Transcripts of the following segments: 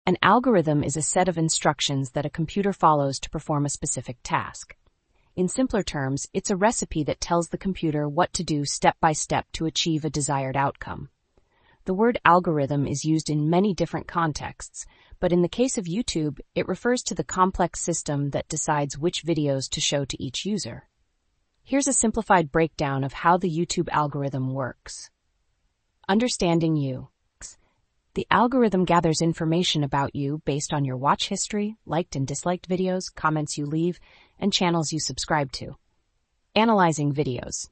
An algorithm is a set of instructions that a computer follows to perform a specific task. In simpler terms, it's a recipe that tells the computer what to do step by step to achieve a desired outcome. The word algorithm is used in many different contexts, but in the case of YouTube, it refers to the complex system that decides which videos to show to each user. Here's a simplified breakdown of how the YouTube algorithm works. Understanding you. The algorithm gathers information about you based on your watch history, liked and disliked videos, comments you leave, and channels you subscribe to. Analyzing videos.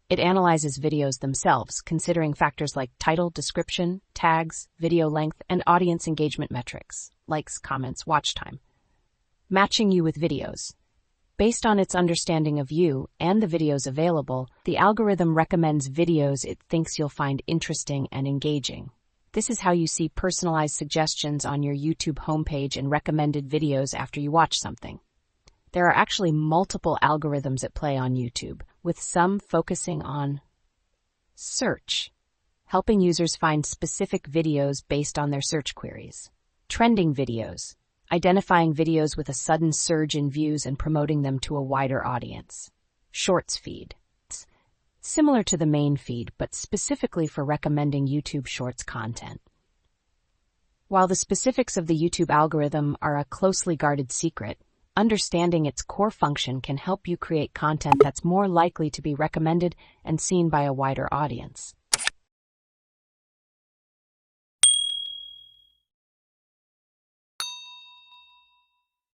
It analyzes videos themselves, considering factors like title, description, tags, video length, and audience engagement metrics, likes, comments, watch time. Matching you with videos. Based on its understanding of you and the videos available, the algorithm recommends videos it thinks you'll find interesting and engaging. This is how you see personalized suggestions on your YouTube homepage and recommended videos after you watch something. There are actually multiple algorithms at play on YouTube, with some focusing on search, helping users find specific videos based on their search queries. Trending videos, identifying videos with a sudden surge in views and promoting them to a wider audience. Shorts feed, similar to the main feed, but specifically for recommending YouTube Shorts content. While the specifics of the YouTube algorithm are a closely guarded secret, understanding its core function can help you create content that's more likely to be recommended and seen by a wider audience.